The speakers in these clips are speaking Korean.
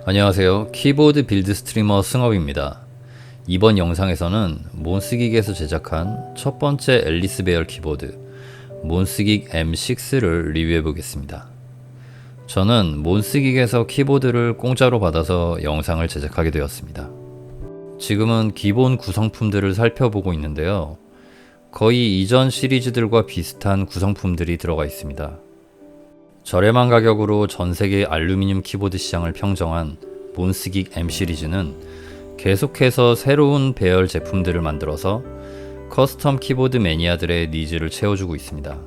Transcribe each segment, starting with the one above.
안녕하세요. 키보드 빌드 스트리머 승업입니다. 이번 영상에서는 몬스긱에서 제작한 첫 번째 앨리스 베어 키보드 몬스긱 M6를 리뷰해 보겠습니다. 저는 몬스긱에서 키보드를 공짜로 받아서 영상을 제작하게 되었습니다. 지금은 기본 구성품들을 살펴보고 있는데요. 거의 이전 시리즈들과 비슷한 구성품들이 들어가 있습니다. 저렴한 가격으로 전세계 알루미늄 키보드 시장을 평정한 몬스긱 M 시리즈는 계속해서 새로운 배열 제품들을 만들어서 커스텀 키보드 매니아들의 니즈를 채워주고 있습니다.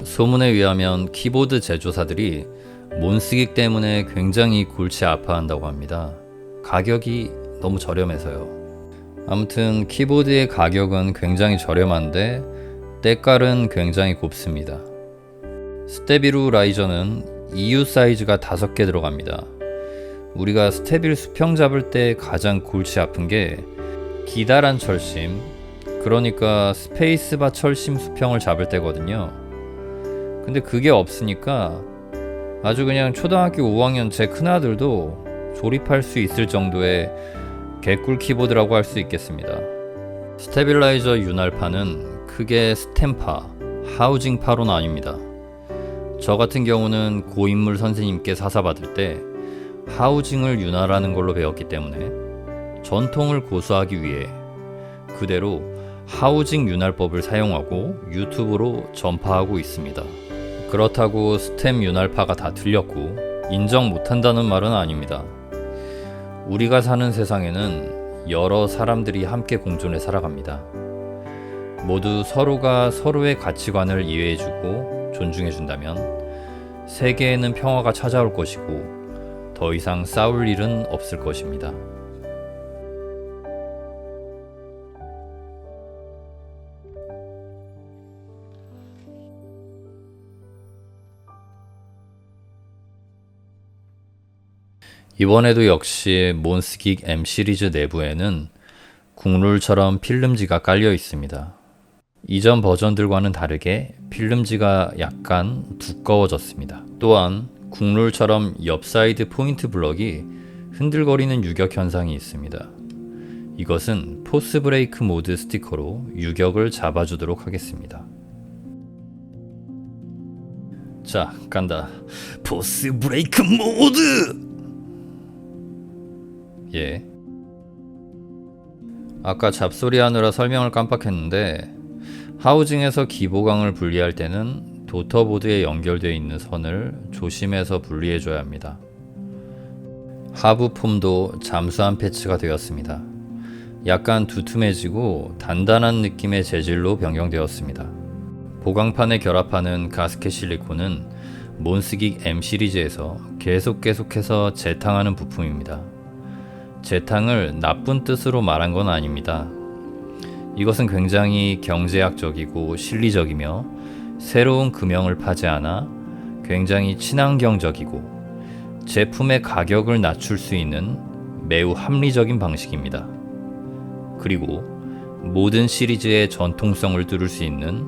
소문에 의하면 키보드 제조사들이 몬스긱 때문에 굉장히 골치 아파한다고 합니다. 가격이 너무 저렴해서요. 아무튼 키보드의 가격은 굉장히 저렴한데 때깔은 굉장히 곱습니다. 스테비루 라이저는 EU 사이즈가 5개 들어갑니다. 우리가 스테빌 수평 잡을 때 가장 골치 아픈 게 기다란 철심, 그러니까 스페이스바 철심 수평을 잡을 때거든요. 근데 그게 없으니까 아주 그냥 초등학교 5학년 제 큰아들도 조립할 수 있을 정도의 개꿀 키보드라고 할 수 있겠습니다. 스테빌라이저 윤활파는 크게 스탬파, 하우징파로 나뉩니다. 저 같은 경우는 고인물 선생님께 사사받을 때 하우징을 윤활하는 걸로 배웠기 때문에 전통을 고수하기 위해 그대로 하우징 윤활법을 사용하고 유튜브로 전파하고 있습니다. 그렇다고 스템 윤활파가 다 틀렸고 인정 못한다는 말은 아닙니다. 우리가 사는 세상에는 여러 사람들이 함께 공존해 살아갑니다. 모두 서로가 서로의 가치관을 이해해주고 존중해준다면 세계에는 평화가 찾아올 것이고 더 이상 싸울 일은 없을 것입니다. 이번에도 역시 몬스긱 M 시리즈 내부에는 국룰처럼 필름지가 깔려 있습니다. 이전 버전들과는 다르게 필름지가 약간 두꺼워졌습니다. 또한 국룰처럼 옆 사이드 포인트 블럭이 흔들거리는 유격 현상이 있습니다. 이것은 포스 브레이크 모드 스티커로 유격을 잡아주도록 하겠습니다. 자, 간다. 포스 브레이크 모드! 예. 아까 잡소리 하느라 설명을 깜빡했는데 하우징에서 기보강을 분리할 때는 도터보드에 연결되어 있는 선을 조심해서 분리해줘야 합니다. 하부 폼도 잠수함 패치가 되었습니다. 약간 두툼해지고 단단한 느낌의 재질로 변경되었습니다. 보강판에 결합하는 가스켓 실리콘은 몬스긱 M 시리즈에서 계속해서 재탕하는 부품입니다. 재탕을 나쁜 뜻으로 말한 건 아닙니다. 이것은 굉장히 경제학적이고 실리적이며 새로운 금형을 파지 않아 굉장히 친환경적이고 제품의 가격을 낮출 수 있는 매우 합리적인 방식입니다. 그리고 모든 시리즈의 전통성을 뚫을 수 있는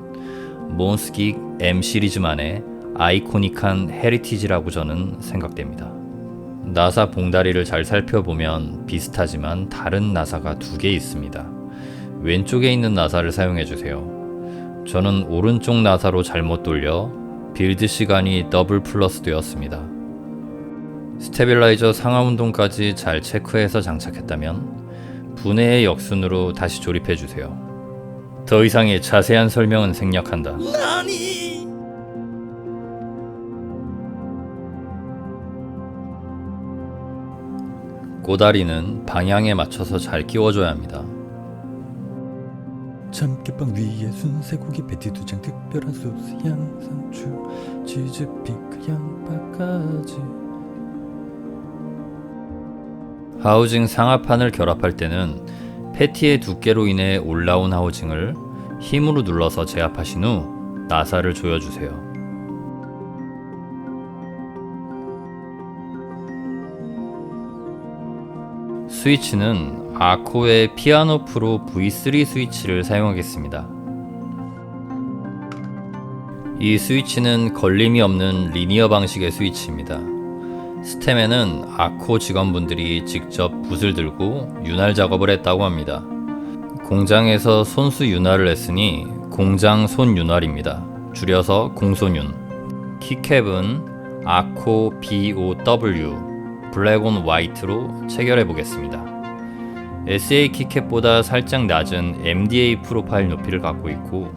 몬스긱 M 시리즈만의 아이코닉한 헤리티지라고 저는 생각됩니다. 나사 봉다리를 잘 살펴보면 비슷하지만 다른 나사가 2개 있습니다. 왼쪽에 있는 나사를 사용해주세요. 저는 오른쪽 나사로 잘못 돌려 빌드 시간이 더블 플러스 되었습니다. 스테빌라이저 상하 운동까지 잘 체크해서 장착했다면 분해의 역순으로 다시 조립해주세요. 더 이상의 자세한 설명은 생략한다. 꼬다리는 방향에 맞춰서 잘 끼워줘야 합니다. 참깨빵 위에 순세고기 패티 2장 특별한 소스 양상추 치즈 피클 양파까지. 하우징 상하판을 결합할 때는 패티의 두께로 인해 올라온 하우징을 힘으로 눌러서 제압하신 후 나사를 조여주세요. 스위치는 아코의 피아노 프로 V3 스위치를 사용하겠습니다. 이 스위치는 걸림이 없는 리니어 방식의 스위치입니다. 스템에는 아코 직원분들이 직접 붓을 들고 윤활 작업을 했다고 합니다. 공장에서 손수 윤활을 했으니 공장 손 윤활입니다. 줄여서 공손윤. 키캡은 아코 BOW 블랙온 화이트로 체결해 보겠습니다. SA 키캡보다 살짝 낮은 MDA 프로파일 높이를 갖고 있고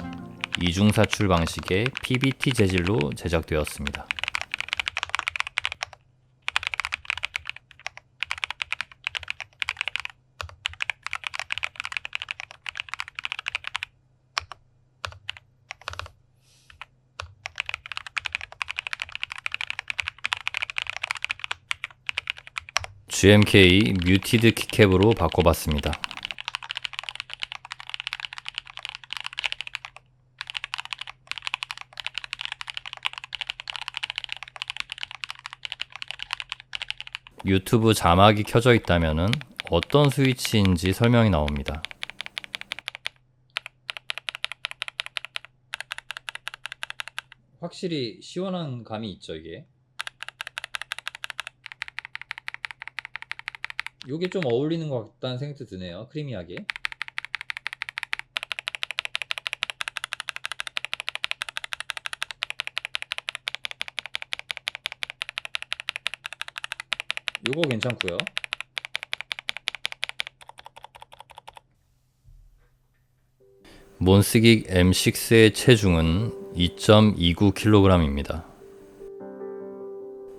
이중 사출 방식의 PBT 재질로 제작되었습니다. GMK 뮤티드 키캡으로 바꿔봤습니다. 유튜브 자막이 켜져 있다면 어떤 스위치인지 설명이 나옵니다. 확실히 시원한 감이 있죠, 이게. 요게 좀 어울리는 것 같다는 생각도 드네요. 크리미하게. 요거 괜찮고요. 몬스긱 M6의 체중은 2.29kg입니다.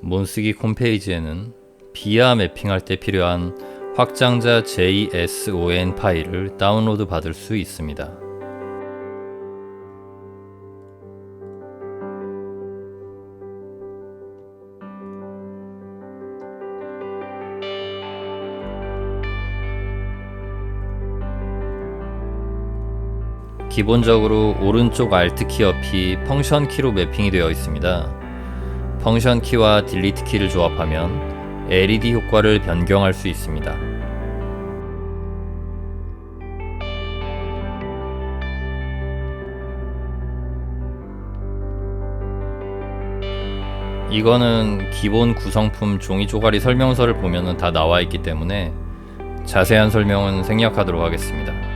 몬스긱 홈페이지에는 비아 매핑할 때 필요한 확장자 JSON 파일을 다운로드 받을 수 있습니다. 기본적으로 오른쪽 Alt 키 옆이 펑션 키로 매핑이 되어 있습니다. 펑션 키와 딜리트 키를 조합하면 LED 효과를 변경할 수 있습니다. 이거는 기본 구성품 종이 쪼가리 설명서를 보면 다 나와 있기 때문에 자세한 설명은 생략하도록 하겠습니다.